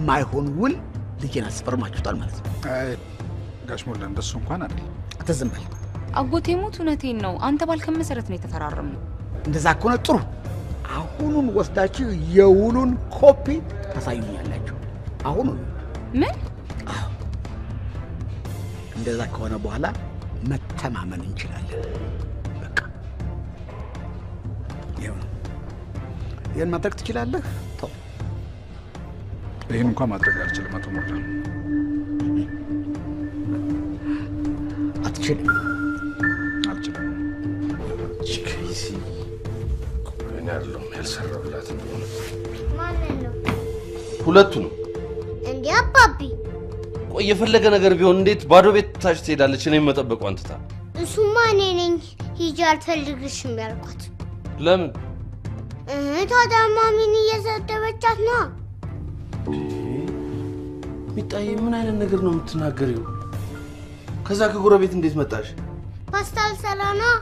በማይሆን ውል ልጄን አስፈርማችሁታል ማለት ነው። አይ ጋሽ ሞላ እንደሱ እንኳን አይደል። አትዝምበል። አጎቴ ሞት እውነቴን ነው። አንተ ባልከ መሰረት ነው የተፈራረምነው። እንደዛ ከሆነ ጥሩ። አሁኑን ወስዳችሁ የውሉን ኮፒ ታሳዩኛላችሁ። አሁኑን። ምን? አዎ። እንደዛ ከሆነ በኋላ መተማመን እንችላለን። በቃ ይሄን ማድረግ ትችላለህ? ተው። ይሄን እንኳን ማድረግ አልችልም አቶ ሞላ። አትችልም? አልችልም። ቺክሪሲ እኔ አይደለም ያልሰራሁላት ነው። ማን ነው? ሁለቱ ነው እንዴ አባቢ? ቆይ የፈለገ ነገር ቢሆን እንዴት ባዶ ቤት ታች ትሄዳለች? እኔ መጠበቁ አንተታ። እሱማ እኔ ነኝ ሂጂ አልፈልግሽም ያልኳት። ለምን? ታዲያ ማሚን እየሰደበቻት ነው። ሚጣዬ ምን አይነት ነገር ነው የምትናገሪው? ከዛ ከጎረቤት እንዴት መጣሽ? ፓስታ ልሰራ ነው።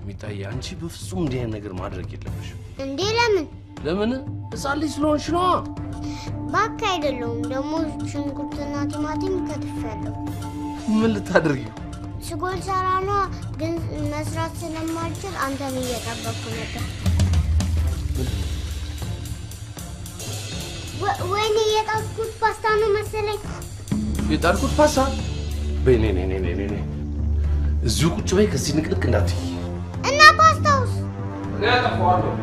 ሚጣዬ አንቺ በፍጹም እንዲህ አይነት ነገር ማድረግ የለብሽም። እንዴ ለምን? ለምን? ሕፃን ልጅ ስለሆንሽ ነው። እባክህ አይደለሁም። ደግሞ ሽንኩርትና ቲማቲም ከትፌያለሁ። ምን ልታደርጊው? ስጎ ልሰራ ነው፣ ግን መስራት ስለማልችል አንተን እየጠበቅኩ ነበር። ወይኔ የጣልኩት ፓስታ ነው መሰለኝ። የጣልኩት ፓስታ? በይ ነይ እዚሁ ቁጭ በይ። ከዚህ ንቅንቅ እንዳትይ። እና ፓስታውስ? እኔ አጠፋዋለሁ።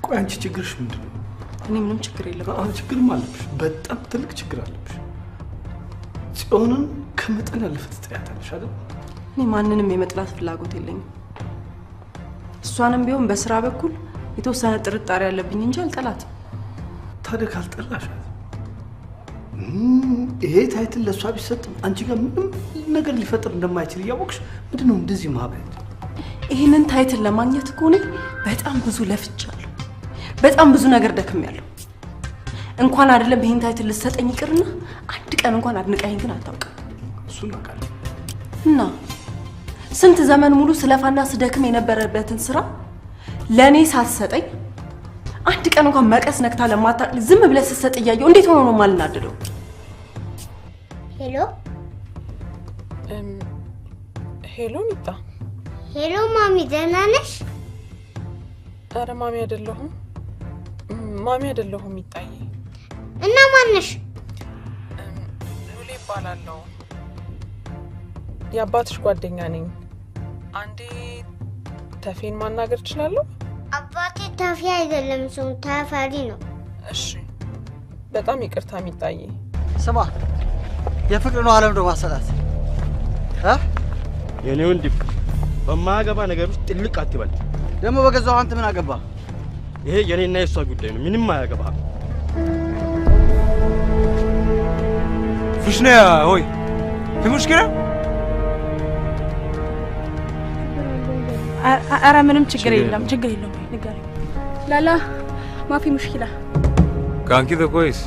ቆይ አንቺ ችግርሽ ምንድን ነው? እኔ ምንም ችግር የለም። አሁን ችግርም አለብሽ፣ በጣም ትልቅ ችግር አለብሽ። ጽዮንን ከመጠን ያለፈ ትጠያታለሽ አይደል? እኔ ማንንም የመጥላት ፍላጎት የለኝም። እሷንም ቢሆን በስራ በኩል የተወሰነ ጥርጣሬ ያለብኝ እንጂ አልጠላትም። ታዲያ ካልጠላሻት ይሄ ታይትል ለእሷ ቢሰጥም አንቺ ጋር ምንም ነገር ሊፈጥር እንደማይችል እያወቅሽ ምንድን ነው እንደዚህ ማብረት? ይህንን ታይትል ለማግኘት እኮ እኔ በጣም ብዙ ለፍቻለሁ፣ በጣም ብዙ ነገር ደክሜያለሁ። እንኳን አይደለም ይሄን ታይትል ልትሰጠኝ ይቅርና አንድ ቀን እንኳን አድንቃኝ ግን አታውቅም። እሱን አውቃለሁ። እና ስንት ዘመን ሙሉ ስለፋና ስደክም የነበረበትን ስራ ለእኔ ሳትሰጠኝ አንድ ቀን እንኳን መቀስ ነክታ ለማታውቅ ዝም ብለህ ስትሰጥ እያየሁ እንዴት ሆኖ ነው የማልናደደው? ሄሎ ሄሎ ሚጣ። ሄሎ ማሚ፣ ደህና ነሽ? ኧረ ማሚ አይደለሁም ሚጣዬ። እና ማን ነሽ? ሉሊ እባላለሁ። የአባትሽ ጓደኛ ነኝ። አንዴ ተፌን ማናገር እችላለሁ? አባቴ ተፌ አይደለም፣ ስሙ ተፈሪ ነው። እሺ በጣም ይቅርታ ሚጣዬ። ስማ፣ የፍቅር ነው ዓለም ነው ማሰላት የኔ ወንድም በማያገባ ነገር ውስጥ ጥልቅ አትበል። ደግሞ በገዛው አንተ ምን አገባ? ይሄ የኔና የሷ ጉዳይ ነው፣ ምንም አያገባ። ፍሽነ ሆይ في مشكلة؟ ኧረ ምንም ችግር የለም ንገረኝ። لا ما في مشكلة. كان كده كويس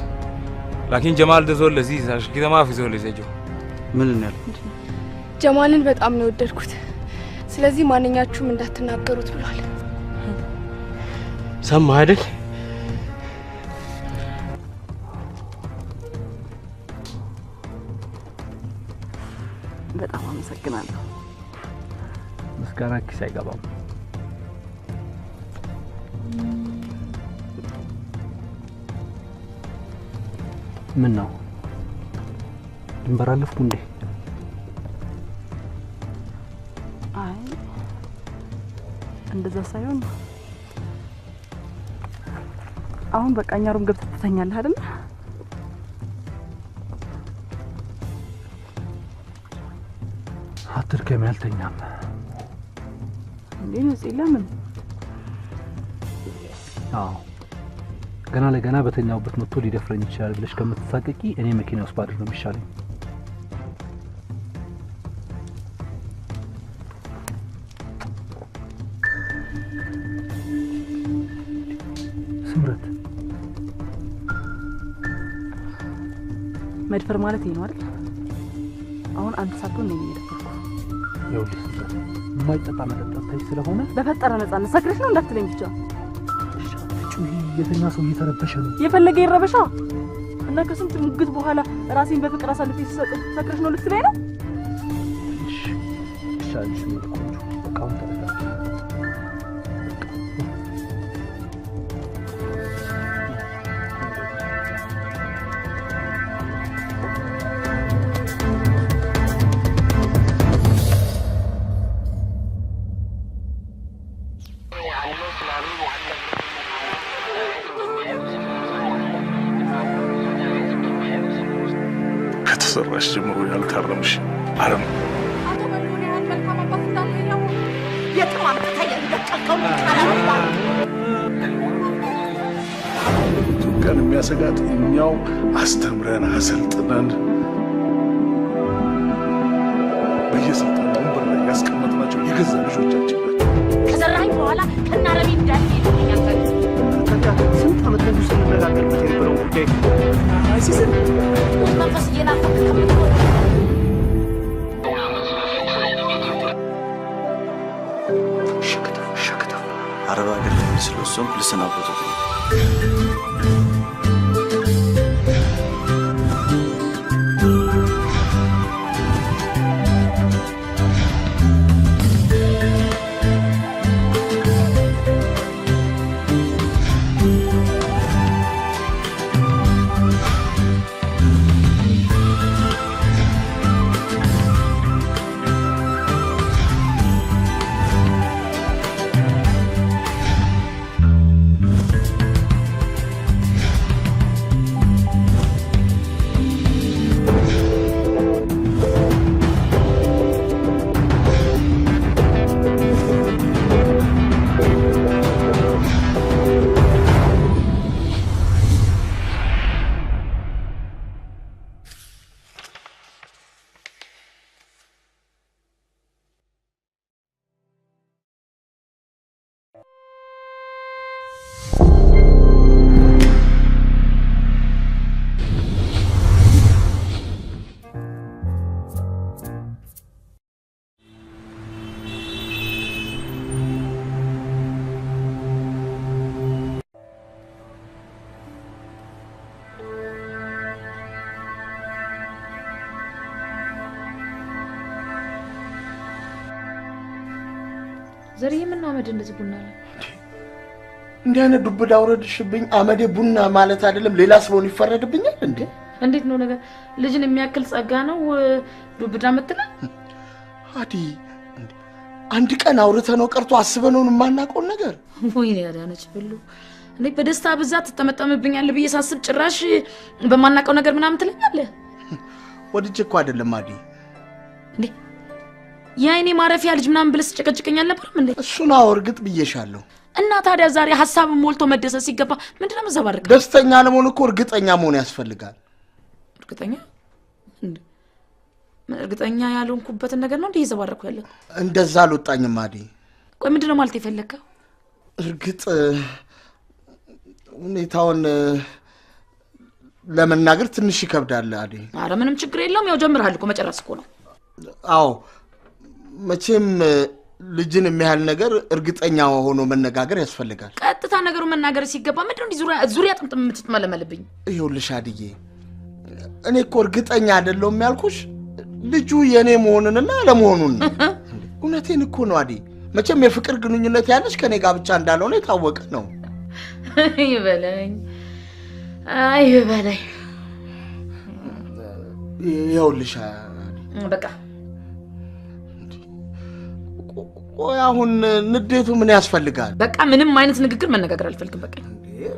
لكن جمال ده زول لذيذ عشان كده ما في زول يزعجه. ምን እንል? ጀማልን በጣም ነው ወደድኩት። ስለዚህ ማንኛችሁም እንዳትናገሩት ብሏል። ሰማህ አይደል? በጣም አመሰግናለሁ። ምስጋና ኪስ አይገባም። ምን ነው ድንበር አለፍኩ እንዴ? አይ እንደዛ ሳይሆን አሁን በቃ እኛ ሩም ገብተህ ትተኛለህ አይደል? አትርከም ያልተኛም እንዴ ነው ለምን? አዎ ገና ለገና በተኛውበት መጥቶ ሊደፍረኝ ይችላል ብለሽ ከምትሳቀቂ እኔ መኪና ውስጥ ባድር ነው የሚሻለኝ። ስምረት መድፈር ማለት ይሄ ነው አይደል? አሁን አንተ ሳትሆን ነው የሚደፈርኩ። ይኸውልሽ ስምረት የማይጠጣ መጠጣት ስለሆነ በፈጠረ ነፃነት ሰክረሽ ነው እንዳትለኝ ብቻ። የተኛ ሰው እየተረበሸ ነው። የፈለገ ይረበሻ እና ከስንት ሙግት በኋላ ራሴን በፍቅር አሳልፌ ሲሰጥ ሰክረሽ ነው ልትለኝ ነው? እሺ ሻንቺ ነው በቃውን ተረጋጋ። ከተሰራሽ ጀምሮ ያልታረምሽ አረም ቀን የሚያሰጋት እኛው አስተምረን አሰልጥነን በየስልጣን ወንበር ላይ ያስቀመጥናቸው የገዛ ልጆቻችን ከዘራኝ በኋላ ከናረቢ እንዳልሄድ ያፈል ስንት ዓመት ሙሉ ስንነጋገርበት የነበረው ጉዳይ አይሲስን መንፈስ እየናፈቅ ሸክታ አረብ ሀገር ለሚመስለው እሱም ልሰናበቱት ነው። ዘርዬ ምን አመድ እንደዚህ ቡና ላይ እንዲህ አይነት ዱብዳ አውረድሽብኝ አመዴ ቡና ማለት አይደለም ሌላ ሰውን ይፈረድብኛል እንዴ? እንዴት ነው ነገር ልጅን የሚያክል ጸጋ ነው ዱብዳ መጥተና አዲ አንድ ቀን አውርተነው ቀርቶ አስበነው የማናውቀው ነገር ወይኔ ያዳነች ብሉ እንዴ በደስታ ብዛት ተመጣመብኛል ብዬ ሳስብ ጭራሽ በማናውቀው ነገር ምናምን ትለኛለህ። ወድጄ እኮ አይደለም አዲ እንዴ ያይኔ ማረፊያ ልጅ ምናምን ብለስ ጨቀጭቀኛል ነበር እንዴ? እሱን አወርግጥ ብዬሻለሁ። እና ታዲያ ዛሬ ሐሳብ ሞልቶ መደሰት ሲገባ ምንድነው መዘባረቅ? ደስተኛ ለመሆን እኮ እርግጠኛ መሆን ያስፈልጋል። እርግጠኛ እንዴ እርግጠኛ ያልሆንኩበትን ነገር ነው እንዴ ይዘባረኩ ያለው? እንደዛ አልወጣኝም አዲ። ቆይ ምንድነው ማለት የፈለከው? እርግጥ ሁኔታውን ለመናገር ትንሽ ይከብዳል አዲ። አረ ምንም ችግር የለውም ያው ጀምራል እኮ መጨረስ እኮ ነው። አዎ መቼም ልጅን የሚያህል ነገር እርግጠኛ ሆኖ መነጋገር ያስፈልጋል። ቀጥታ ነገሩ መናገር ሲገባ ምንድነው እንዲህ ዙሪያ ጥምጥም የምትመለመልብኝ? ይኸውልሽ አድዬ እኔ እኮ እርግጠኛ አይደለሁም ያልኩሽ ልጁ የኔ መሆኑንና ለመሆኑን ነው። እውነቴን እኮ ነው አዲ። መቼም የፍቅር ግንኙነት ያለሽ ከኔ ጋር ብቻ እንዳልሆነ የታወቀ ነው። ይበለኝ አይበለኝ። ይኸውልሽ በቃ ቆይ አሁን ንዴቱ ምን ያስፈልጋል? በቃ ምንም አይነት ንግግር መነጋገር አልፈልግም። በቃ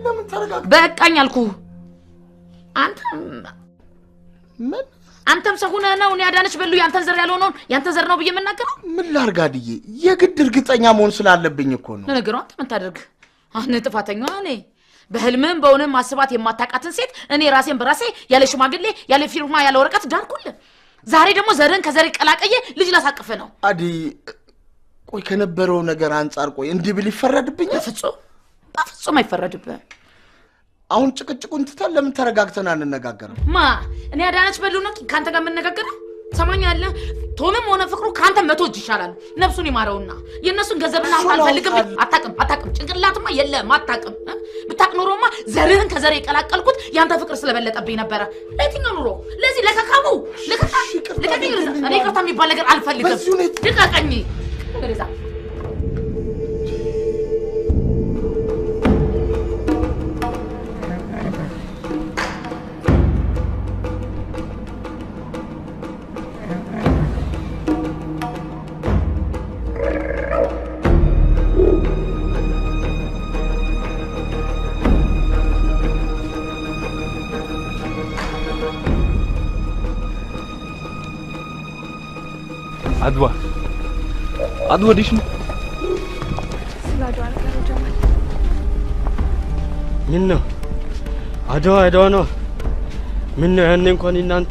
ለምን ተረጋጋ? በቃኝ አልኩህ። አንተም ሰው ሆነህ ነው እኔ አዳነች በሉ ያንተን ዘር ያልሆነውን ያንተን ዘር ነው ብዬ የምናገረው? ምን ላድርግ አድዬ? የግድ እርግጠኛ መሆን ስላለብኝ እኮ ነው። ለነገሩ አንተ ምን ታደርግ? አሁን ጥፋተኛዋ እኔ በህልምም በእውነም ማስባት የማታውቃትን ሴት እኔ ራሴን በራሴ ያለ ሽማግሌ ያለ ፊርማ ያለ ወረቀት ዳርኩልህ። ዛሬ ደግሞ ዘርን ከዘር ቀላቀየ ልጅ ላሳቅፍ ነው። አዲ ቆይ ከነበረው ነገር አንፃር ቆይ እንዲህ ብል ይፈረድብኛል? በፍጹም አይፈረድብህም። አሁን ጭቅጭቁን ትተን ለምን ተረጋግተን አንነጋገርም? ማ እኔ አዳነች በሉ ነው ካንተ ጋር የምነጋገረው? ሰማኛለህ? ቶምም ሆነ ፍቅሩ ካንተ መቶ እጅ ይሻላል። ነፍሱን ይማረውና የነሱን ገንዘብና አልፈልግም። አታውቅም። ጭንቅላትማ የለም አታውቅም። ብታውቅ ኖሮማ ዘርህን ከዘር የቀላቀልኩት ያንተ ፍቅር ስለበለጠብኝ ነበረ። ለየትኛው ኑሮ? ለዚህ ለከካሙ ልቀቀኝ። እኔ ይቅርታ የሚባል ነገር አልፈልግም። ልቀቀኝ። እንደዛ عدوى ديش سلادو على جمال منو عدوى ነው ምን ያኔ እንኳን እናንተ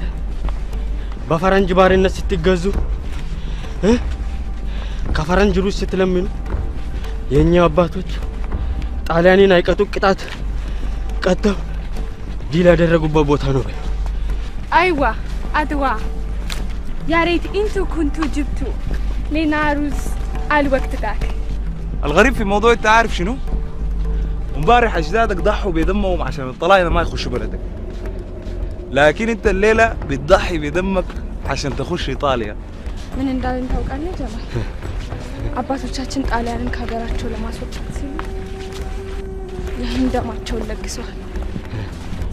በፈረንጅ ባርነት ስትገዙ ከፈረንጅ ሩስ ስትለምኑ የኛ አባቶች ጣሊያንን አይቀጡ ቅጣት ቀጥተው ዲል ያደረጉበት ቦታ ነው። አይዋ አድዋ يا ريت انتوا كنتوا جبتوا لنا رز على الوقت ذاك. الغريب في الموضوع انت عارف شنو؟ امبارح اجدادك ضحوا بدمهم عشان الطلاينه ما يخشوا بلدك. لكن انت الليله بتضحي بدمك عشان تخش ايطاليا. ምን እንዳልን ታውቃለህ ጀማል? አባቶቻችን ጣሊያንን ከሀገራቸው ለማስወጣት ሲሉ ይህን ደማቸውን ለግሰዋል።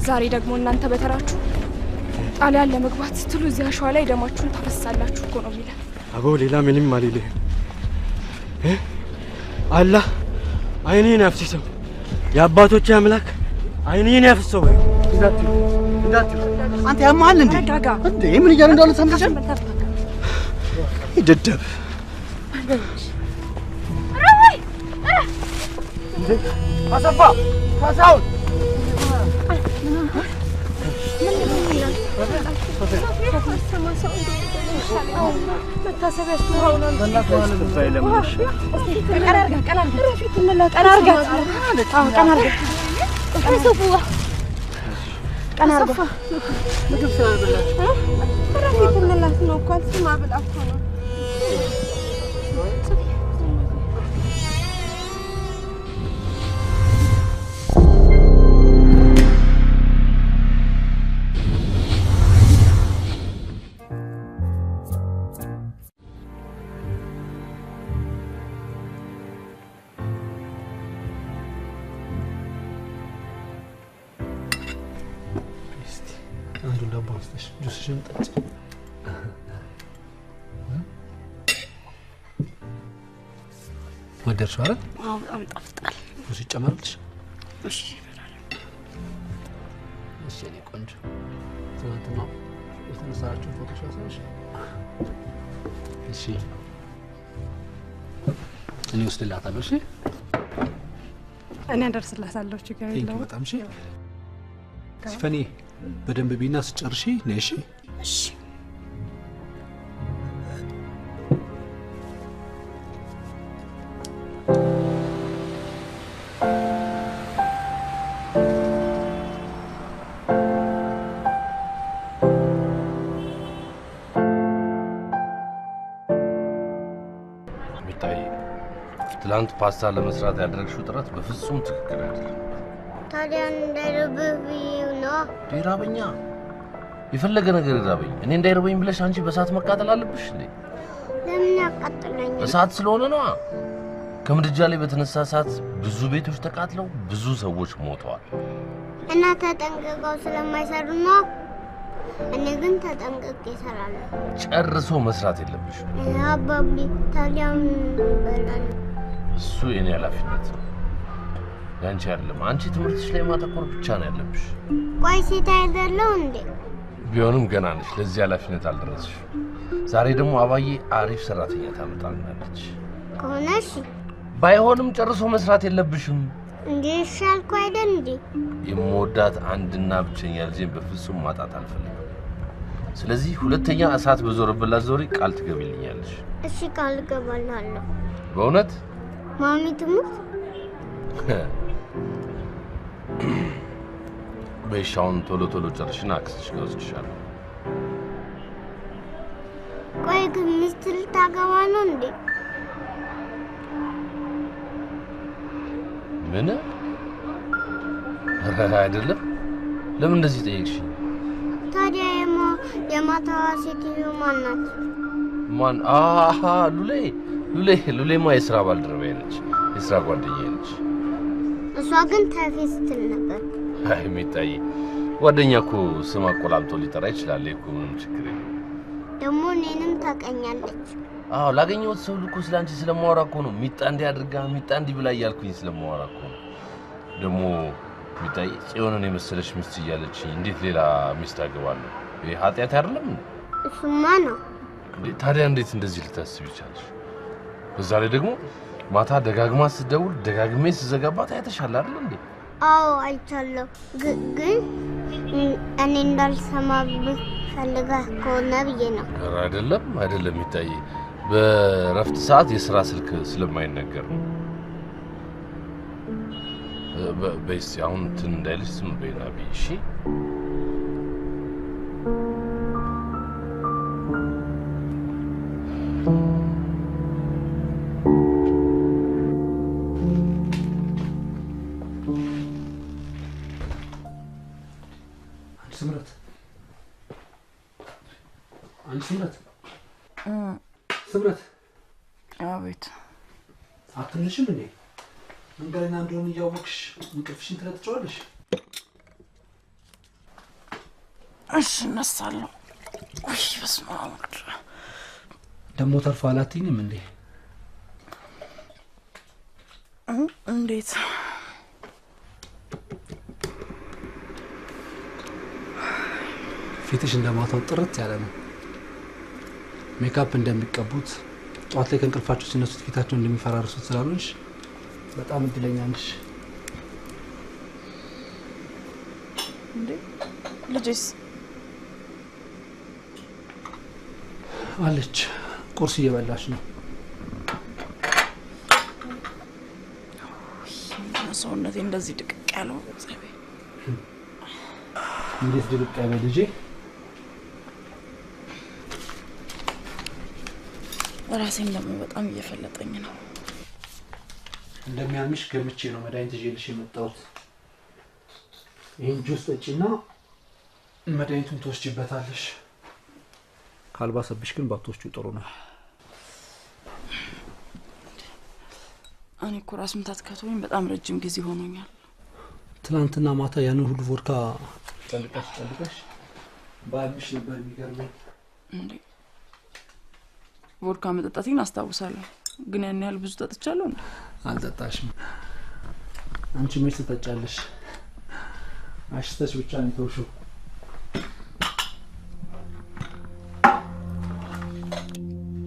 ዛሬ ደግሞ እናንተ በተራችሁ ጣሊያን ለመግባት ስትሉ እዚህ አሸዋ ላይ ደማችሁን ታፈሳላችሁ እኮ ነው የሚለው። አቦ ሌላ ምንም አልልህም። አላህ አይኔን ያፍስሰው፣ የአባቶቼ አምላክ አይኔን ያፍስሰው። እንዳት አንተ ያማል እንዴ? እንዴ ምን እያለ እንዳለ ሰምተሻል? ይደደብ እንዴ አሰፋ ካሳውን ጁስሽን ጠጪ። ወደድሽው አይደል? አዎ በጣም ይጣፍጣል። ጁስ ይጨመርልሽ? እሺ እሺ እኔ ቆንጆ ትናንትና የተነሳችው ፎቶሽ አሳይሽ? እሺ እኔ ወስድላታለሁ። እሺ እኔ አደርስላታለሁ። ችግር የለውም። በጣም እሺ ሲፈኒ በደንብ ቢና ስጨርሺ ነሽ። እሺ ሚታይ ትላንት ፓስታ ለመስራት ያደረግሽው ጥረት በፍጹም ትክክል አይደለም። ታዲያ እንዳይረብህ ነው። ይራበኛ የፈለገ ነገር ይራበኝ። እኔ እንዳይረበኝ ብለሽ አንቺ በእሳት መቃጠል አለብሽ እንዴ? ለምን ያቃጥለኛል? እሳት ስለሆነ ነው። ከምድጃ ላይ በተነሳ እሳት ብዙ ቤቶች ተቃጥለው ብዙ ሰዎች ሞተዋል። እና ተጠንቅቀው ስለማይሰሩ ነው። እኔ ግን ተጠንቅቄ እሰራለሁ። ጨርሶ መስራት የለብሽ። አባቢ ታዲያ በላል። እሱ የኔ ኃላፊነት ነው፣ ያንቺ አይደለም። አንቺ ትምህርትሽ ላይ ማተኮር ብቻ ነው ያለብሽ። ቆይ ሴት አይደለሁ እንዴ? ቢሆንም ገና ነሽ፣ ለዚህ ኃላፊነት አልደረስሽ። ዛሬ ደግሞ አባዬ አሪፍ ሰራተኛ ታመጣልናለች። ከሆነ እሺ፣ ባይሆንም ጨርሶ መስራት የለብሽም። እንዴ ሻልኩ አይደል እንዴ? የምወዳት አንድና ብቸኛ ልጄን በፍጹም ማጣት አልፈልግም። ስለዚህ ሁለተኛ እሳት በዞረብላት ዞሪ ቃል ትገቢልኛለሽ? እሺ ቃል እገባለሁ። በእውነት ማሚ ትሙት? በሻውን ቶሎ ጨርሽና አክስትሽ ጋር ወስድሻለሁ። ግን ሚስት ልታገባ ነው እንዴ? ምን? አይደለም። ለምን እንደዚህ ጠየቅሽ? ታዲያ የማታዋ ሴትዮ ማን ናት? ማን? ሉሌማ የስራ ባልደረባዬ ነች፣ የስራ ጓደኛዬ ነች። እሷ ግን ተፌ ስትል ነበር። አይ ሚጣዬ፣ ጓደኛ እኮ ስም አቆላምጦ ሊጠራ ይችላል እኮ፣ ምንም ችግር የለም። ደግሞ እኔንም ታውቀኛለች። አዎ፣ ላገኘሁት ሰው ልኮ ስላንቺ ስለማወራ እኮ ነው። ሚጣ እንዲህ አድርጋ ሚጣ እንዲህ ብላ እያልኩኝ ስለማወራ እኮ ነው። ደግሞ ሚጣዬ፣ ጽዮንን የመሰለሽ ሚስት እያለች እንዴት ሌላ ሚስት አገባለሁ? ይሄ ኃጢአት አይደለም? እሱማ ነው። ታዲያ እንዴት እንደዚህ ልታስብ ይቻልሽ? በዛ ላይ ደግሞ ማታ ደጋግማ ስትደውል ደጋግሜ ስዘጋባት አይተሻል አይደል እንዴ? አዎ አይቻለሁ። ግን እኔ እንዳልሰማብህ ፈልገህ ከሆነ ብዬ ነው። ኧረ አይደለም ሚጣዬ፣ በረፍት ሰዓት የሥራ ስልክ ስለማይነገር ነው። በይስ አሁን እንትን እንዳይልሽ ዝም በይና ብይ እሺ? ስምረት አቤት። አትነሽም እንዴ? መንገድና እንደሆነ እያወቅሽ እንቅልፍሽን ትለጥጫዋለሽ? እሺ እነሳለሁ። ውይ በስመ አብ ደግሞ ተርፎ አላትኝም እንዴ? እንዴት? ፊትሽ እንደማታው ጥርት ያለ ነው። ሜካፕ እንደሚቀቡት ጧት ላይ ከእንቅልፋቸው ሲነሱት ፊታቸው እንደሚፈራርሱት ስላልሆንሽ በጣም እድለኛ ነሽ። እንዴ ልጅስ አለች፣ ቁርስ እየበላች ነው። ሰውነቴ እንደዚህ ድቅቅ ያለው ጸቤ። እንዴት ድቅቅ ያለ ልጄ? ራሴን ደግሞ በጣም እየፈለጠኝ ነው። እንደሚያምሽ ገምቼ ነው መድኃኒት ይዤልሽ የመጣሁት። ይህን ጁስ ጠጪና መድኃኒቱን ትወስጂበታለሽ። ካልባሰብሽ ግን ባትወስጂው ጥሩ ነው። እኔ እኮ ራስ ምታት ከቶኝ በጣም ረጅም ጊዜ ሆኖኛል። ትናንትና ማታ ያንን ሁሉ ቮድካ ጠልቀሽ ባልሽ ነበር የሚገርመኝ። እንዴ ቮድካ መጠጣቴን አስታውሳለሁ፣ ግን ያን ያህል ብዙ ጠጥቻለሁ እንዴ? አልጠጣሽም። አንቺ ምን ትጠጫለሽ? አሽተሽ ብቻ ነው ተውሽው።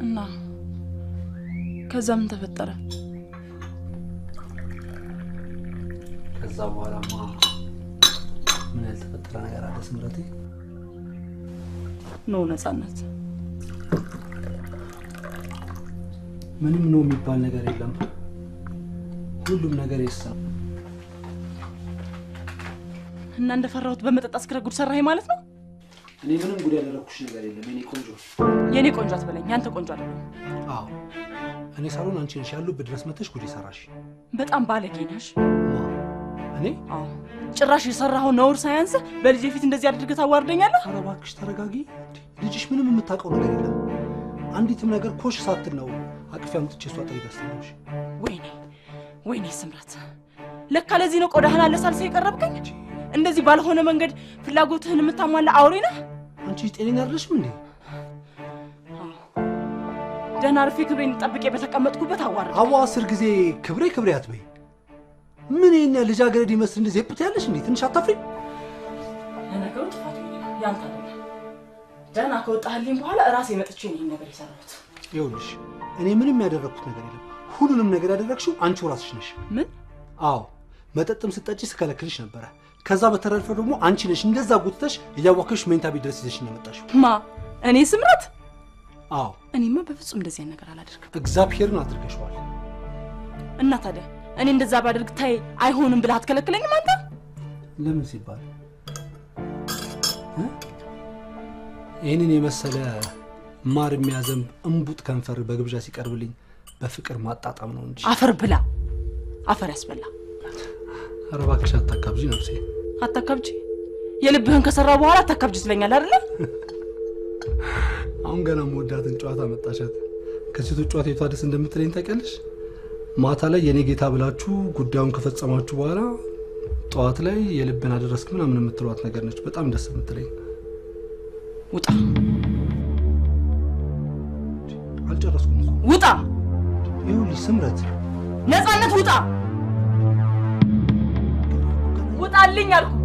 እና ከዛ ምን ተፈጠረ? ከዛ በኋላማ ምን ያልተፈጠረ ነገር አለ ስምረቴ? ነው ነፃነት። ምንም ነው የሚባል ነገር የለም። ሁሉም ነገር ይሰማ እና እንደፈራሁት በመጠጥ አስክረህ ጉድ ሰራኸኝ ማለት ነው? እኔ ምንም ጉድ ያደረኩሽ ነገር የለም የኔ ቆንጆ። የኔ ቆንጆ አትበለኝ፣ ያንተ ቆንጆ አይደለም። አዎ እኔ ሳሎን አንቺ ነሽ ያሉበት ድረስ መተሽ ጉድ ይሰራሽ። በጣም ባለጌ ነሽ። እኔ? አዎ ጭራሽ የሰራኸው ነውር ሳያንስ በልጄ ፊት እንደዚህ አድርገህ ታዋርደኛለህ? ኧረ እባክሽ ተረጋጊ። ልጅሽ ምንም የምታውቀው ነገር የለም። አንዲትም ነገር ኮሽ ሳትል ነው አቅፌ አምጥቼ እሷ ጠሪ ደስተኛሽ። ወይኔ ስምረት፣ ለካ ለዚህ ነው ቆዳህን አለሳልሰህ የቀረብከኝ። እንደዚህ ባልሆነ መንገድ ፍላጎትህን የምታሟላ አውሬ ነህ። አንቺ ጤነኛ አይደለሽም እንዴ? ደህና አርፌ ክብሬን ጠብቄ በተቀመጥኩበት አዋርድ። አዋ 10 ጊዜ ክብሬ አትበይ። ምን ይሄን ልጃገረድ ይመስል እንደዚህ የጥት ያለሽ እንዴ? ትንሽ አታፍሪ? ለነገሩ ጥፋቱ ያንተ አይደለም። ደህና ከወጣህልኝ በኋላ ራሴ መጥቼ ይሄን ነገር የሰራሁት። ይኸውልሽ እኔ ምንም ያደረኩት ነገር የለም። ሁሉንም ነገር ያደረግሽው አንቺው ራስሽ ነሽ። ምን? አዎ መጠጥም ስጠጪ ስከለክልሽ ነበረ። ከዛ በተረፈ ደግሞ አንቺ ነሽ እንደዛ ጉትተሽ እያዋከሽ መኝታ ቤት ድረስ ይዘሽኝ የመጣሽው። ማ? እኔ ስምረት? አዎ እኔማ በፍጹም እንደዚህ ነገር አላደርግም። እግዚአብሔርን አድርገሽዋል። እና ታዲያ እኔ እንደዛ ባደርግ ታይ አይሆንም ብለህ አትከለክለኝም አንተ? ለምን ሲባል ይህንን የመሰለ ማር የሚያዘንብ እንቡጥ ከንፈር በግብዣ ሲቀርብልኝ በፍቅር ማጣጣም ነው እንጂ አፈር ብላ አፈር ያስበላ። ኧረ እባክሽ አታካብጂ ነፍሴ። አታካብጂ የልብህን ከሰራ በኋላ አታካብጂ ስለኛል አይደለ? አሁን ገና መወዳትን ጨዋታ መጣሻት። ከሴቶች ጨዋታ የቷ ደስ እንደምትለኝ ታውቂያለሽ? ማታ ላይ የኔ ጌታ ብላችሁ ጉዳዩን ከፈጸማችሁ በኋላ ጠዋት ላይ የልብን አደረስክ ምናምን የምትሏት ነገር ነች በጣም ደስ የምትለኝ። ውጣ። አልጨረስኩም። ውጣ። ይኸውልሽ ስምረት፣ ነፃነት ውጣ። ውጣልኝ አልኩ።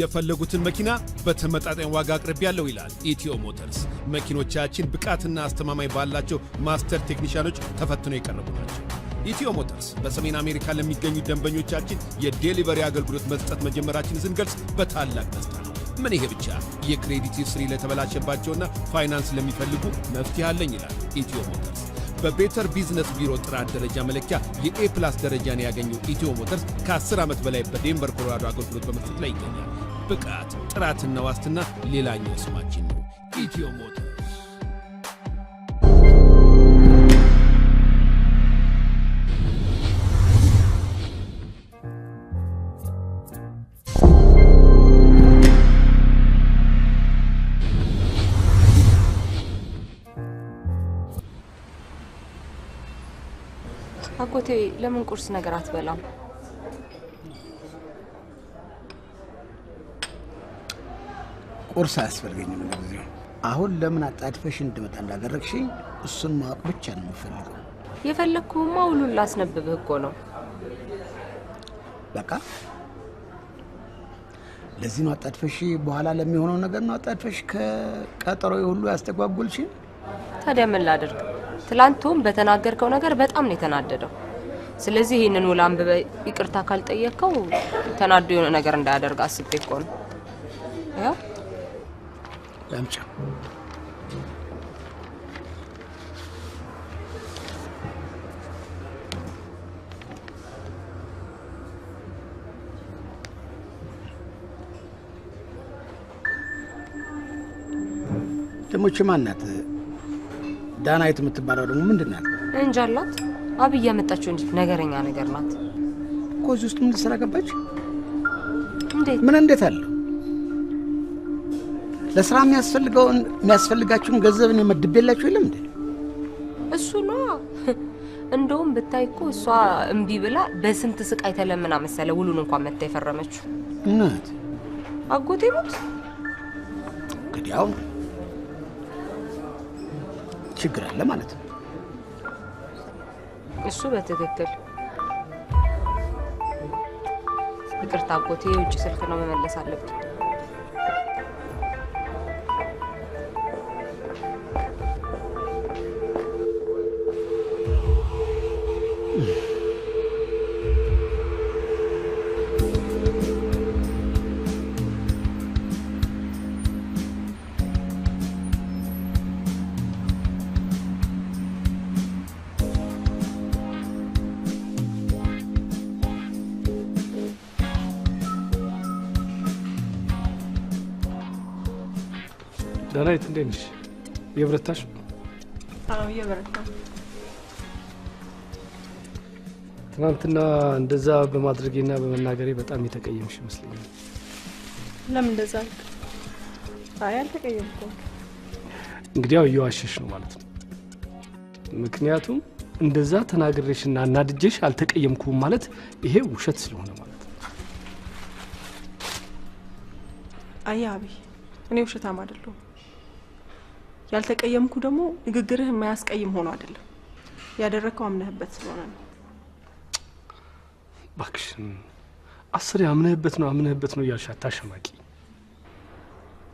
የፈለጉትን መኪና በተመጣጣኝ ዋጋ አቅርቤያለሁ ይላል ኢትዮ ሞተርስ። መኪኖቻችን ብቃትና አስተማማኝ ባላቸው ማስተር ቴክኒሻኖች ተፈትነው የቀረቡ ናቸው። ኢትዮ ሞተርስ በሰሜን አሜሪካ ለሚገኙ ደንበኞቻችን የዴሊቨሪ አገልግሎት መስጠት መጀመራችንን ስንገልጽ በታላቅ ደስታ ነው። ምን ይሄ ብቻ! የክሬዲት ሂስትሪ ለተበላሸባቸውና ፋይናንስ ለሚፈልጉ መፍትሄ አለኝ ይላል ኢትዮ ሞተርስ። በቤተር ቢዝነስ ቢሮ ጥራት ደረጃ መለኪያ የኤ ፕላስ ደረጃን ያገኘው ኢትዮ ሞተርስ ከ10 ዓመት በላይ በዴንቨር ኮሎራዶ አገልግሎት በመስጠት ላይ ይገኛል። ብቃት፣ ጥራትና ዋስትና ሌላኛው ስማችን ነው። ኢትዮ ሞተርስ። አጎቴ ለምን ቁርስ ነገር አትበላም? ቁርስ አያስፈልገኝም ለጊዜው። አሁን ለምን አጣድፈሽ እንድመጣ እንዳደረግሽኝ እሱን ማወቅ ብቻ ነው የምፈልገው። የፈለግኩማ ሁሉን ላስነብብህ እኮ ነው። በቃ ለዚህ ነው አጣድፈሽ በኋላ ለሚሆነው ነገር ነው አጣድፈሽ ከቀጠሮ ሁሉ ያስተጓጉልሽኝ። ታዲያ ምን ላድርግ? ትላንቱም በተናገርከው ነገር በጣም ነው የተናደደው። ስለዚህ ይሄንን ውላ አንብበ ይቅርታ ካልጠየቀው ተናዶ የሆነ ነገር እንዳያደርግ አስቤ እኮ ነው። ያው ያምጫ ደሞች ማናት? ዳናይት የምትባለው ደግሞ ምንድናት? እንጃላት። አብይ ያመጣችው እንጂ ነገረኛ ነገር ናት። ኮዝ ውስጥ ምን ልትሰራ ገባች? እንዴት? ምን እንዴት አለ? ለስራ የሚያስፈልጋችሁን ገንዘብ ነው መድቤላችሁ የለም እንዴ? እሱ ነው። እንደውም ብታይ እኮ እሷ እምቢ ብላ በስንት ስቃይ ተለምና መሰለ ውሉን እንኳን መታ የፈረመችው። እናት አጎቴ ሞት እንግዲህ አሁን ችግር አለ ማለት ነው። እሱ በትክክል ይቅርታ አጎቴ፣ የውጭ ስልክ ነው መመለስ አለብኝ። ዳናይት እንዴት ነሽ? የብረታሽ? አዎ የብረታ። ትናንትና እንደዛ በማድረጌና በመናገሬ በጣም የተቀየምሽ ይመስለኛል። ለምን እንደዛ አልክ? አይ አልተቀየምኩም። እንግዲህ ያው እየዋሸሽ ነው ማለት ነው። ምክንያቱም እንደዛ ተናግሬሽና እናድጄሽ አልተቀየምኩም ማለት ይሄ ውሸት ስለሆነ ማለት ነው። አይ አብይ፣ እኔ ውሸታም አይደለሁም። ያልተቀየምኩ ደግሞ ንግግርህ የማያስቀይም ሆኖ አይደለም፣ ያደረከው አምነህበት ስለሆነ ነው። እባክሽ 10 አምነህበት ነው እያልሽ አታሸማቂ።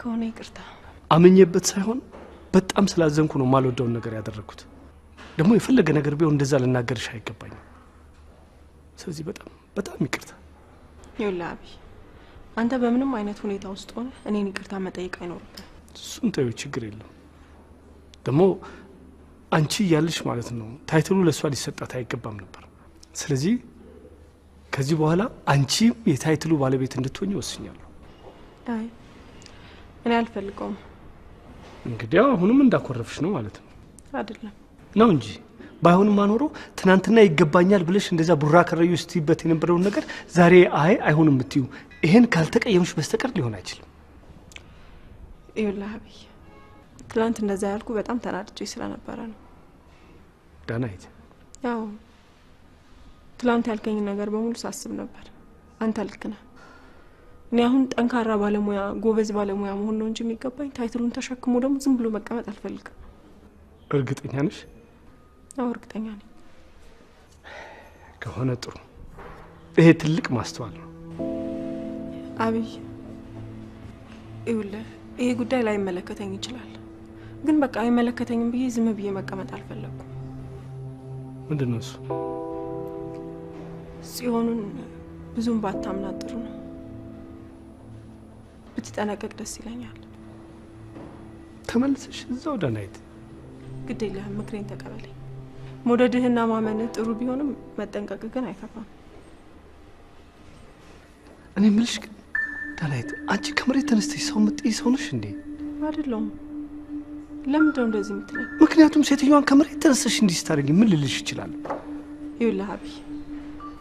ከሆነ ይቅርታ። አምኜበት ሳይሆን በጣም ስላዘንኩ ነው የማልወደውን ነገር ያደረኩት። ደግሞ የፈለገ ነገር ቢሆን እንደዛ ልናገርሽ አይገባኝም። ስለዚህ በጣም ይቅርታ። ይኸውልህ አብይ፣ አንተ በምንም አይነት ሁኔታ ውስጥ ሆነ እኔን ይቅርታ መጠየቅ አይኖርብህም። እሱን ተይው፣ ችግር የለም። ደግሞ አንቺ እያለሽ ማለት ነው ታይትሉ ለእሷ ሊሰጣት አይገባም ነበር። ስለዚህ ከዚህ በኋላ አንቺም የታይትሉ ባለቤት እንድትሆኝ ወስኛለሁ። አይ እኔ አልፈልገውም። እንግዲህ አሁንም እንዳኮረፍሽ ነው ማለት ነው። አይደለም ነው እንጂ ባይሆንም አኖሮ ትናንትና ይገባኛል ብለሽ እንደዛ ቡራ ከረዩ ስትይበት የነበረውን ነገር ዛሬ አይሆንም የምትዩ ይሄን ካልተቀየምሽ በስተቀር ሊሆን አይችልም። ይኸውልህ አብይ፣ ትናንት እንደዛ ያልኩ በጣም ተናድጄ ስለነበረ ነው። ዳናይት፣ ያው ትናንት ያልከኝ ነገር በሙሉ ሳስብ ነበር። አንተ ልክ ነህ። እኔ አሁን ጠንካራ ባለሙያ ጎበዝ ባለሙያ መሆን ነው እንጂ የሚገባኝ ታይትሉን ተሸክሞ ደግሞ ዝም ብሎ መቀመጥ አልፈልግም። እርግጠኛ ነሽ? አዎ እርግጠኛ ነኝ። ከሆነ ጥሩ። ይሄ ትልቅ ማስተዋል ነው። አብይ ይኸውልህ ይሄ ጉዳይ ላይ መለከተኝ ይችላል፣ ግን በቃ አይመለከተኝም ብዬ ዝም ብዬ መቀመጥ አልፈለኩም። ምንድነው እሱ? ጽዮንን ብዙም ባታምናት ጥሩ ነው። ብትጠነቀቅ ደስ ይለኛል። ተመልሰሽ እዛው ዳናይት፣ ግድ የለህም፣ ምክሬን ተቀበለኝ። መውደድህና ማመንህ ጥሩ ቢሆንም መጠንቀቅ ግን አይከፋም። እኔ የምልሽ ግን ዳናይት፣ አንቺ ከመሬት ተነስተሽ ሰው የምትጥይ ሰው ነሽ እንዴ? አይደለሁም። ለምንድን ነው እንደዚህ የምትለኝ? ምክንያቱም ሴትዮዋን ከመሬት ተነስተሽ እንዲህ ስታደርጊ ምን ልልሽ ይችላል? ይኸውልህ አብይ፣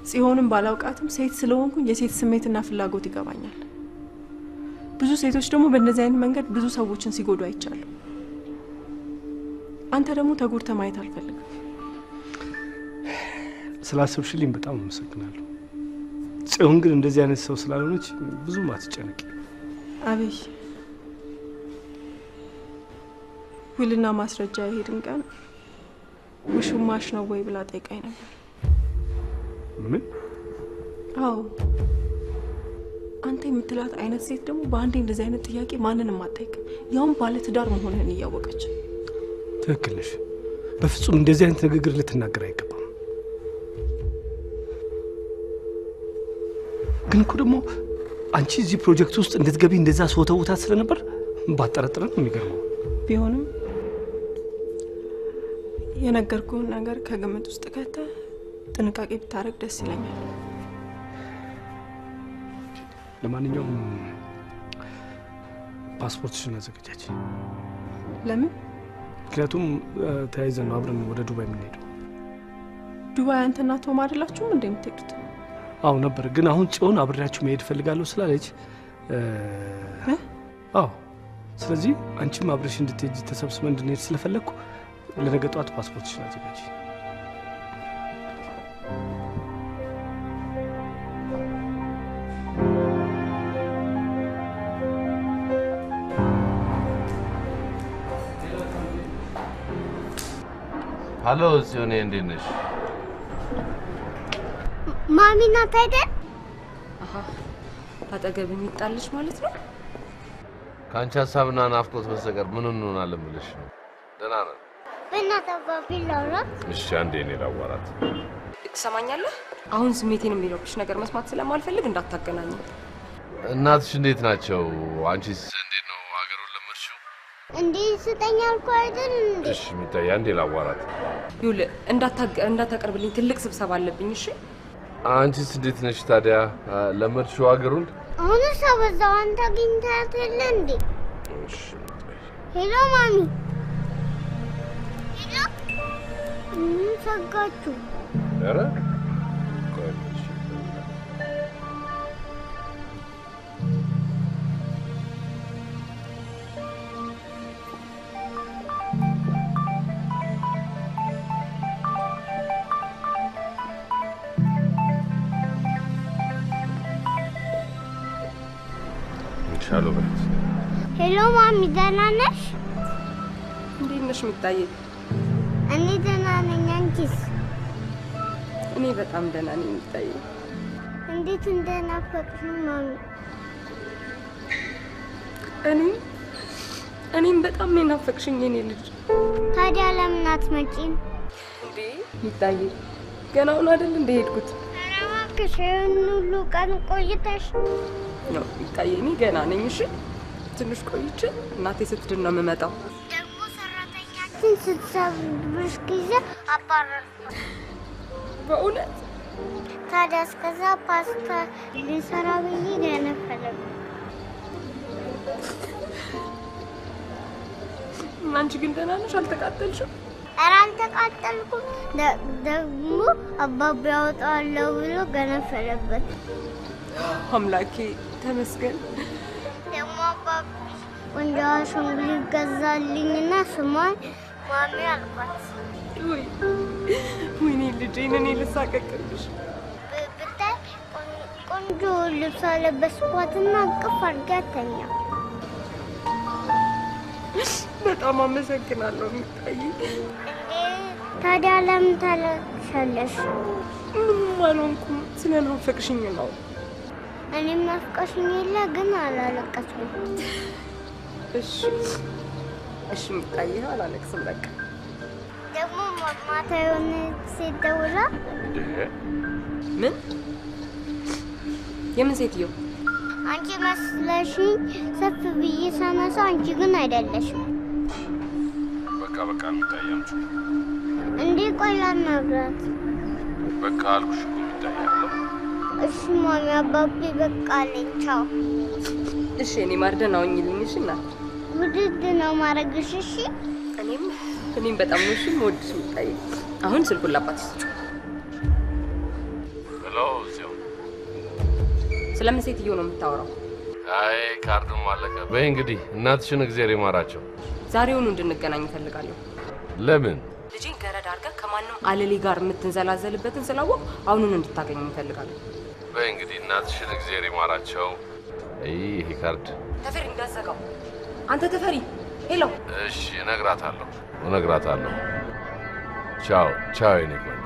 ጽዮንን ባላውቃትም ሴት ስለሆንኩኝ የሴት ስሜትና ፍላጎት ይገባኛል። ብዙ ሴቶች ደግሞ በእነዚህ አይነት መንገድ ብዙ ሰዎችን ሲጎዱ አይቻለሁ። አንተ ደግሞ ተጎድተህ ማየት አልፈልግም። ስላሰብሽልኝ በጣም አመሰግናለሁ። ጽዮን ግን እንደዚህ አይነት ሰው ስላልሆነች ብዙም አትጨነቂ። አብይ፣ ውልና ማስረጃ የሄድን ቀን ውሽማሽ ነው ወይ ብላ ጠይቃኝ ነበር። ምን? አዎ፣ አንተ የምትላት አይነት ሴት ደግሞ በአንዴ እንደዚህ አይነት ጥያቄ ማንንም አትጠይቅም፣ ያውም ባለ ትዳር መሆንህን እያወቀች። ትክክል ነሽ። በፍጹም እንደዚህ አይነት ንግግር ልትናገር አይገባም። ግን እኮ ደግሞ አንቺ እዚህ ፕሮጀክት ውስጥ እንድትገቢ እንደዛ ሰውተውታት ስለነበር ባጠረጥረን ነው የሚገርመው። ቢሆንም የነገርኩህን ነገር ከግምት ውስጥ ከተህ ጥንቃቄ ብታረግ ደስ ይለኛል። ለማንኛውም ፓስፖርትሽን አዘጋጃች። ለምን? ምክንያቱም ተያይዘን ነው አብረን ወደ ዱባይ የምንሄደው። ዱባይ አንተና ቶም አይደላችሁም እንደምትሄዱት? አዎ ነበር፣ ግን አሁን ጽዮን አብሬያችሁ መሄድ ፈልጋለሁ ስላለች አዎ፣ ስለዚህ አንቺም አብረሽ እንድትሄጂ ተሰብስበን እንድንሄድ ስለፈለግኩ ለነገ ጠዋት ፓስፖርትሽን አዘጋጅ። ሀሎ ጽዮኔ፣ እንዴት ነሽ? ማሚ ናት አይደል? አሃ፣ ታጠገብ የሚጣልሽ ማለት ነው? ከአንቺ ሀሳብና ናፍቆት በስተቀር ምን እንሆናለን ብለሽ ነው? ደህና ነን። በእናትህ አባቢ ላውራ። እሺ፣ አንዴ እኔ ላዋራት። ትሰማኛለህ? አሁን ስሜቴን የሚረብሽ ነገር መስማት ስለማልፈልግ እንዳታገናኝ። እናትሽ እንዴት ናቸው? አንቺስ እንዴት ነው? ሀገሩን ለመድሽው? እንዴ ስጠኝ አልኩህ አይደል? እሺ፣ ሚታይ አንዴ ላዋራት። ይኸውልህ እንዳታቀርብልኝ፣ ትልቅ ስብሰባ አለብኝ። እሺ። አንቺስ እንዴት ነሽ ታዲያ? ለመድሽው ሀገሩን? አሁንስ አበዛው። አንተ አግኝተሃት የለ እንዴ? እሺ። ሄሎ ማሚ። ሄሎ። ሰጋችሁ? ኧረ ቻሎ በለት። ሄሎ ማሚ፣ ደህና ነሽ? እንዴት ነሽ የሚታየ? እኔ ደህና ነኝ። አንቺስ? እኔ በጣም ደህና ነኝ የሚታየ። እንዴት እንደናፈቅሽኝ ማሚ። እኔም በጣም ነው ናፈቅሽኝ የኔ ልጅ። ታዲያ ለምን አትመጪም? እንዴ የሚታየ ገና አሁን አይደል እንደ ሄድኩት? ኧረ እባክሽ ይህን ሁሉ ቀን ቆይተሽ ነው ይታየኝ ገና ነኝ። እሺ ትንሽ ቆይቼ እናቴ ስትድን ነው የምመጣው። ደግሞ ሰራተኛችን ስትሰብርሽ ጊዜ አባረርኩ። በእውነት ታዲያ እስከዛ ፓስታ ሊሰራ ብዬ ገነፈለኩ። አንቺ ግን ደህና ነሽ? አልተቃጠልሽም? ኧረ አልተቃጠልኩም። ደግሞ አባባ ያወጣዋለሁ ብሎ ገነፈለበት። አምላኬ ተመስገን። ደግሞ አባቢ ቆንጆ አሻንጉሊት ገዛልኝና ስሟን ማሚ አልኳት። ወይኔ ልጄን እኔ ልሳቀቅልሽ። ብታይ ቆንጆ ልብስ አለበስኳትና እቅፍ አድርጋ ተኛ። በጣም አመሰግናለሁ ሚጣዬ። ታዲያ ለምን ታለቅሻለሽ? ምንም አልሆንኩም፣ ስለናፈቅሽኝ ነው። እኔም ናፍቀሽኝ የለ ግን አላለቀስኩም። እሺ ሚጣዬ አላለቅስም በቃ። ደግሞ ማታ የሆነ ሴት ደውላ ምን? የምን ሴትዮ? አንቺ መስለሽኝ ሰፍ ብዬ ሳነሳ አንቺ ግን አይደለሽም። በቃ ሚጣዬ አምጪ። እንዴ ቆይ ላናግራት። በቃ አልኩሽ እኮ ሚጣዬ አለ። እሺ ማሚ አባቢ በቃ አለኝ። ቻው። እሺ እኔ ማርደና ሆኝልኝ። እሺ እናት ውድድ ነው ማረግሽ። እሺ እኔም በጣም ነው እሺ የምወድሽ ሚጣዬ። አሁን ስልኩን ላባትሽ። ሄሎ እዚያው። ስለምን ሴትዮ ነው የምታወራው? አይ ካርዱም አለቀ። በይ እንግዲህ እናትሽን እግዚአብሔር ይማራቸው። ዛሬውኑ እንድንገናኝ እፈልጋለሁ። ለምን? ልጄን ገረድ አድርገህ ከማንም አለሌ ጋር የምትንዘላዘልበትን ስላወቅ አሁኑን እንድታገኝ እፈልጋለሁ። በይ እንግዲህ እናትሽን እግዚአብሔር ይማራቸው። ይሄ ካርድ ተፈሪ እንዳዘጋው። አንተ ተፈሪ ሄሎ። እሺ እነግራታለሁ። ቻው የኔ ቆንጆ።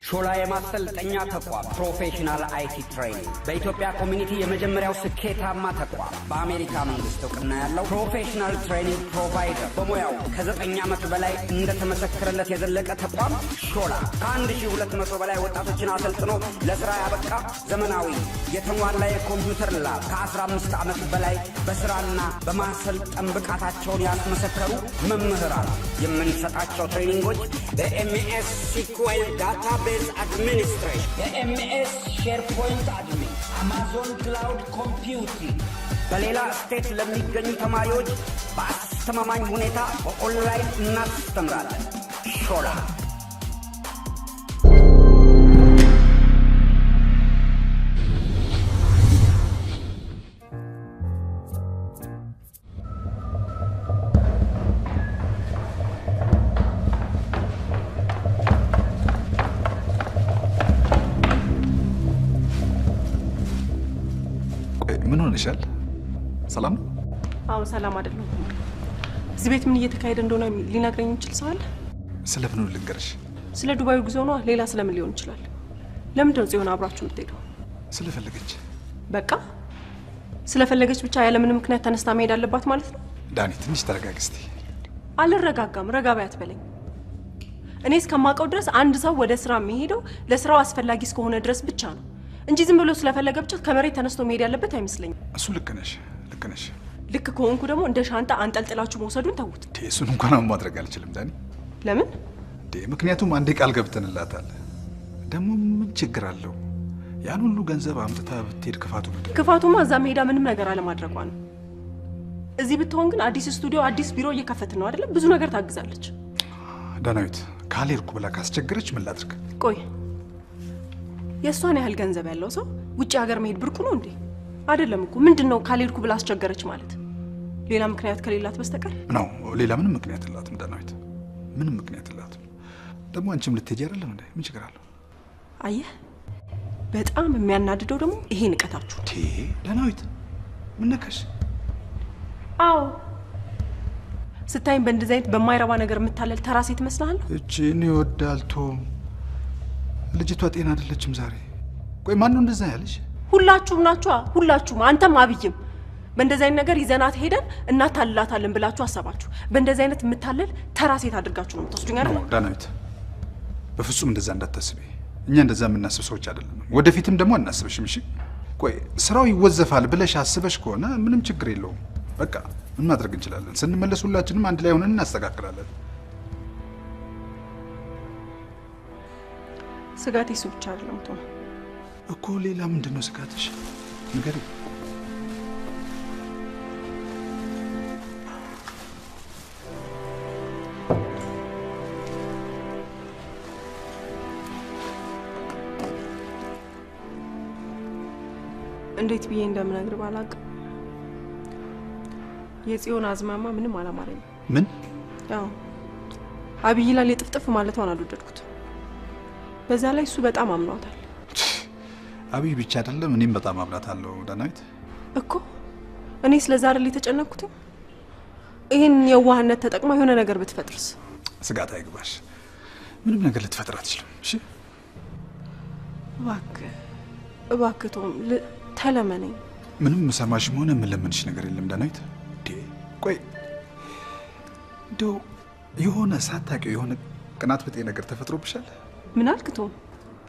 ሾላ የማሰልጠኛ ተቋም ፕሮፌሽናል አይቲ ትሬኒንግ በኢትዮጵያ ኮሚኒቲ የመጀመሪያው ስኬታማ ተቋም በአሜሪካ መንግስት እውቅና ያለው ፕሮፌሽናል ትሬኒንግ ፕሮቫይደር በሙያው ከ9 ዓመት በላይ እንደተመሰከረለት የዘለቀ ተቋም ሾላ ከ1200 በላይ ወጣቶችን አሰልጥኖ ለስራ ያበቃ ዘመናዊ የተሟላ የኮምፒውተር ላብ ከ15 ዓመት በላይ በስራና በማሰልጠን ብቃታቸውን ያስመሰከሩ መምህራን የምንሰጣቸው ትሬኒንጎች በኤምኤስ ሲኩዌል ዳታቤዝ Administration, MS SharePoint Admin, Amazon Cloud Computing በሌላ ስቴት ለሚገኙ ተማሪዎች በአስተማማኝ ሁኔታ በኦንላይን እናስተምራለን። ሾላ ምን ሆነሻል? ሰላም ነው? አዎ ሰላም አይደለም። እዚህ ቤት ምን እየተካሄደ እንደሆነ ሊነግረኝ የሚችል ሰው አለ? ስለምን ልንገርሽ? ስለ ዱባዩ ጉዞ ነው። ሌላ ስለምን ሊሆን ይችላል? ለምንድን ነው ጽዮን አብራችሁ የምትሄደው? ስለፈለገች። በቃ ስለፈለገች ብቻ ያለ ምንም ምክንያት ተነስታ መሄድ አለባት ማለት ነው? ዳኒ ትንሽ ተረጋጊ እስቲ። አልረጋጋም። ረጋ በይ አትበለኝ። እኔ እስከማውቀው ድረስ አንድ ሰው ወደ ስራ የሚሄደው ለስራው አስፈላጊ እስከሆነ ድረስ ብቻ ነው እንጂ ዝም ብሎ ስለፈለገ ብቻ ከመሬት ተነስቶ መሄድ ያለበት አይመስለኝም። እሱ ልክ ነሽ። ልክ ከሆንኩ ደግሞ እንደ ሻንጣ አንጠልጥላችሁ መውሰዱን ተውት። እሱን እንኳን አሁን ማድረግ አልችልም ዳኒ። ለምን? ምክንያቱም አንዴ ቃል ገብተንላታል። ደግሞ ምን ችግር አለው? ያን ሁሉ ገንዘብ አምጥታ ብትሄድ ክፋቱ ምንድን ነው? ክፋቱማ እዛ መሄዳ ምንም ነገር አለማድረጓ ነው። እዚህ ብትሆን ግን አዲስ ስቱዲዮ፣ አዲስ ቢሮ እየከፈትን ነው አይደለም? ብዙ ነገር ታግዛለች። ዳናዊት ካልሄድኩ ብላ ካስቸገረች ምን ላድርግ? ቆይ የእሷን ያህል ገንዘብ ያለው ሰው ውጭ ሀገር መሄድ ብርቁ ነው እንዴ? አይደለም እኮ። ምንድነው ካልሄድኩ ብላ አስቸገረች ማለት? ሌላ ምክንያት ከሌላት በስተቀር ነው። ሌላ ምንም ምክንያት የላትም ዳናዊት፣ ምንም ምክንያት የላትም። ደግሞ አንቺም ልትሄጂ አይደለም እንዴ? ምን ችግር አለው? አየህ፣ በጣም የሚያናድደው ደግሞ ይሄ ንቀታችሁ። ዳናዊት ምን ነካሽ? አዎ ስታይም በእንደዚህ አይነት በማይረባ ነገር የምታለል ተራ ሴት ትመስላለህ። እቺን ይወዳል ቶም። ልጅቷ ጤና አይደለችም ዛሬ። ቆይ ማን ነው እንደዛ ያለሽ? ሁላችሁም ናችሁ። ሁላችሁም አንተም አብይም በእንደዚህ አይነት ነገር ይዘናት ሄደን እናታልላታለን ብላችሁ አሰባችሁ። በእንደዚህ አይነት የምታለል ተራ ሴት አድርጋችሁ ነው የምትወስዱኝ አይደል? ዳናዊት በፍጹም እንደዛ እንዳታስቢ። እኛ እንደዛ የምናስብ ሰዎች አይደለም። ወደፊትም ደግሞ አናስብሽም። እሺ ቆይ ስራው ይወዘፋል ብለሽ አስበሽ ከሆነ ምንም ችግር የለውም። በቃ ምን ማድረግ እንችላለን? ስንመለስ ሁላችንም አንድ ላይ ሆነን እናስተካክላለን። ስጋቴ እሱ ብቻ አይደለም እኮ። ሌላ ምንድን ነው ስጋትሽ? ንገሪኝ። እንዴት ብዬ እንደምነግር ባላውቅም የጽዮን አዝማማ ምንም አላማረኝም። ምን? ያው አብይ ላይ የጥፍጥፍ ማለቷን አልወደድኩት። በዛ ላይ እሱ በጣም አምኗታል። አብይ ብቻ አይደለም እኔም በጣም አምናታለሁ ዳናዊት። እኮ እኔ ስለዛ አይደል የተጨነቅኩት? ይሄን የዋህነት ተጠቅማ የሆነ ነገር ብትፈጥርስ? ስጋት አይግባሽ። ምንም ነገር ልትፈጥር አትችልም። እሺ እባክህ ቶም ተለመነኝ። ምንም መሰማሽም ሆነ ምን ለምንሽ ነገር የለም ዳናዊት። ቆይ እንደው የሆነ ሳታውቂው የሆነ ቅናት ብጤ ነገር ተፈጥሮብሻል? ምን አልክ ቶም?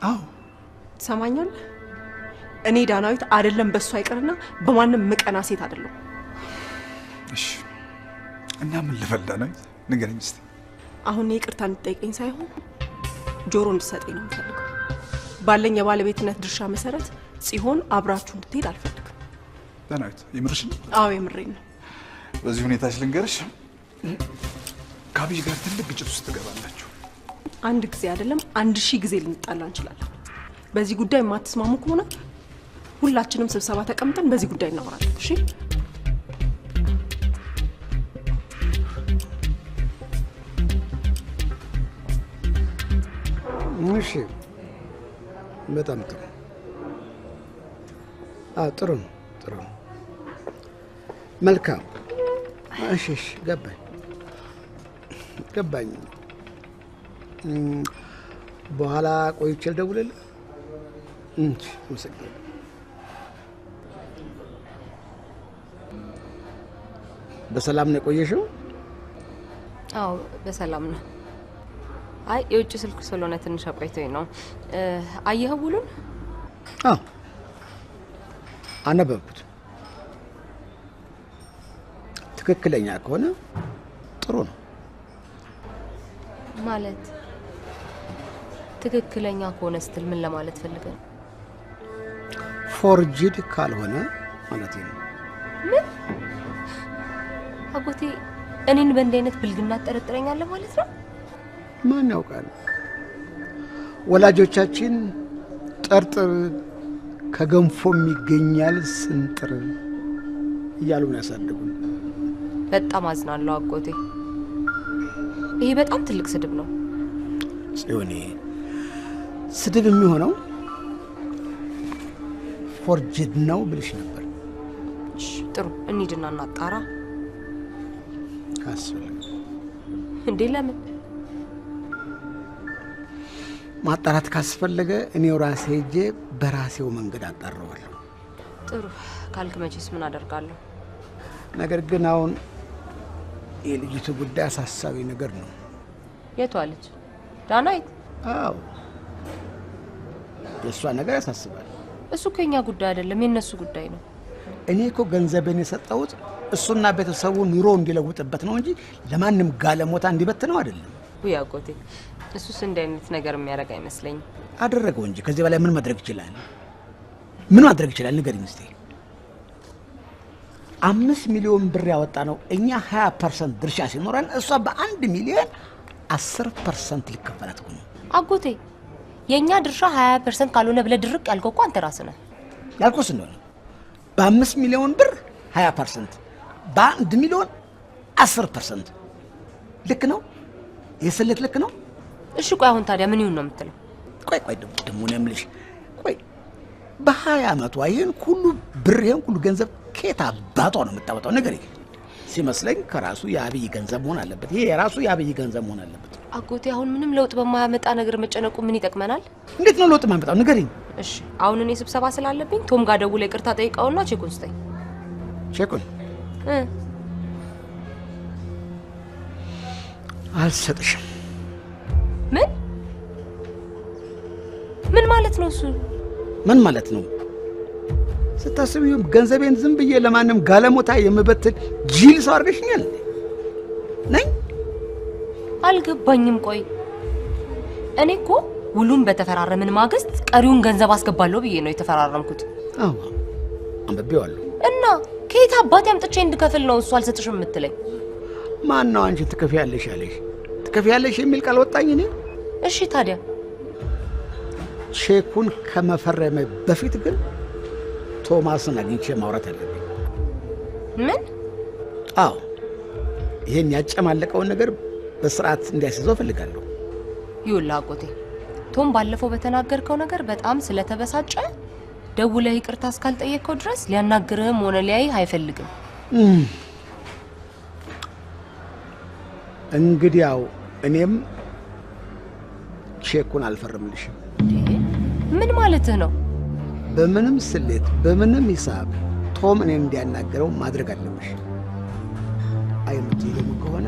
አዎ ትሰማኛለህ? እኔ ዳናዊት አይደለም በሱ አይቀርና በማንም ምቀና ሴት አይደለም። እሺ እና ምን ልበል ዳናዊት? ንገረኝ እስቲ። አሁን ይቅርታ እንድጠይቀኝ ሳይሆን ጆሮ እንድትሰጠኝ ነው የምፈልገው። ባለኝ የባለቤትነት ድርሻ መሰረት ጽዮን አብራችሁ እንድትሄድ አልፈልግም። ዳናዊት የምርሽ ነው? አዎ የምሬን ነው። በዚህ ሁኔታሽ ልንገርሽ፣ ከአብይ ጋር ትልቅ ግጭት ውስጥ ትገባላችሁ። አንድ ጊዜ አይደለም 1000 ጊዜ ልንጣላ እንችላለን። በዚህ ጉዳይ የማትስማሙ ከሆነ ሁላችንም ስብሰባ ተቀምጠን በዚህ ጉዳይ እናወራለን። እሺ? እሺ በጣም ጥሩ። ጥሩ ነው፣ ጥሩ ነው። መልካም። እሺ ገባኝ። በኋላ ቆይቼ ልደውልልህ። አመሰግናለሁ። በሰላም ነው የቆየሽው? አዎ በሰላም ነው። አይ የውጭ ስልክ ስለሆነ ትንሽ አቆይቶኝ ነው። አየኸው ውሉን? አዎ አነበብኩት። ትክክለኛ ከሆነ ጥሩ ነው። ማለት ትክክለኛ ከሆነ ስትል ምን ለማለት ፈልገህ? ፎርጅድ ካልሆነ ማለት ነው። ምን አጎቴ እኔን በእንዲህ አይነት ብልግና ትጠረጥረኛለህ ማለት ነው? ማን ያውቃል? ወላጆቻችን ጠርጥር ከገንፎም ይገኛል ስንጥር እያሉ ነው ያሳደጉን። በጣም አዝናለሁ አጎቴ። ይሄ በጣም ትልቅ ስድብ ነው። ጽዮኔ ስድብ የሚሆነው ፎርጅድ ነው ብልሽ ነበር። ጥሩ እንሂድና እናጣራ። አስፈልግ እንዴ? ለምን ማጣራት ካስፈለገ እኔው ራሴ ሄጄ በራሴው መንገድ አጣራዋለሁ። ጥሩ ካልክ መቼስ ምን አደርጋለሁ። ነገር ግን አሁን የልጅቱ ጉዳይ አሳሳቢ ነገር ነው። የቷ ልጅ? ዳናይት? አዎ የእሷ ነገር ያሳስባል። እሱ ከኛ ጉዳይ አይደለም፣ የነሱ ጉዳይ ነው። እኔ እኮ ገንዘብን የሰጠሁት እሱና ቤተሰቡ ኑሮ እንዲለውጥበት ነው እንጂ ለማንም ጋለሞታ እንዲበት ነው አይደለም። ውይ አጎቴ፣ እሱስ እንዲህ አይነት ነገር የሚያደርግ አይመስለኝም። አደረገው እንጂ ከዚህ በላይ ምን ማድረግ ይችላል? ምን ማድረግ ይችላል? ንገሪኝ እስቲ። 5 ሚሊዮን ብር ያወጣ ነው እኛ 20% ድርሻ ሲኖረን እሷ በ1 ሚሊዮን 10% ሊከፈላት ነው። አጎቴ የኛ ድርሻ 20% ካልሆነ ብለህ ድርቅ ያልከው እኮ አንተ ራስህ ነህ። ያልኩስ እንደሆነ በ5 ሚሊዮን ብር 20%፣ በ1 ሚሊዮን 10% ልክ ነው? የስልት ልክ ነው? እሺ ቆይ አሁን ታዲያ ምን ይሁን ነው የምትለው? ቆይ ደግሞ ነው የምልሽ። ቆይ በ20 ዓመቷ ይሄን ሁሉ ብር ይሄን ሁሉ ገንዘብ ከየት አባቷ ነው የምታወጣው? ነገር ሲመስለኝ ከራሱ የአብይ ገንዘብ መሆን አለበት። ይሄ የራሱ የአብይ ገንዘብ መሆን አለበት። አጎቴ አሁን ምንም ለውጥ በማያመጣ ነገር መጨነቁ ምን ይጠቅመናል? እንዴት ነው ለውጥ ማመጣው? ንገሪኝ። እሺ አሁን እኔ ስብሰባ ስላለብኝ ቶም ጋር ደውለህ ይቅርታ ጠይቀውና ቼኩን ስጠኝ። ቼኩን አልሰጥሽም። ምን ማለት ነው እሱ? ምን ማለት ነው? ስታስቢው ገንዘቤን ዝም ብዬ ለማንም ጋለሞታ የምበትል ጅል ሰው አድርገሽኛል ነኝ? አልገባኝም። ቆይ እኔ እኮ ውሉን በተፈራረምን ማግስት ቀሪውን ገንዘብ አስገባለሁ ብዬ ነው የተፈራረምኩት። አዎ አንብቤዋለሁ። እና ከየት አባቴ አምጥቼ እንድከፍል ነው እሱ አልሰጥሽም የምትለኝ? ማን ነው አንቺ ትከፍያለሽ ያለሽ? ትከፍያለሽ የሚል ቃል ወጣኝ እኔ? እሺ ታዲያ ቼኩን ከመፈረመ በፊት ግን ቶማስን አግኝቼ ማውራት አለብኝ። ምን? አዎ ይሄን ያጨማለቀውን ነገር በስርዓት እንዲያስይዘው ፈልጋለሁ። ይኸውልህ አጎቴ፣ ቶም ባለፈው በተናገርከው ነገር በጣም ስለተበሳጨ ደውለህ ይቅርታ እስካልጠየቅከው ድረስ ሊያናግርህም ሆነ ሊያይህ አይፈልግም። እንግዲያው እኔም ቼኩን አልፈርምልሽም። ምን ማለትህ ነው? በምንም ስሌት በምንም ሂሳብ ቶም እኔን እንዲያናገረው ማድረግ አለብሽ። አይምትይ ደግሞ ከሆነ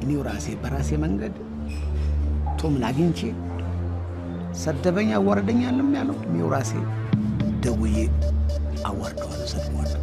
እኔው ራሴ በራሴ መንገድ ቶምን አግኝቼ ሰደበኝ አዋርደኛልም ያለው እኔው ራሴ ደውዬ አዋርደዋለሁ፣ ሰድበዋለሁ።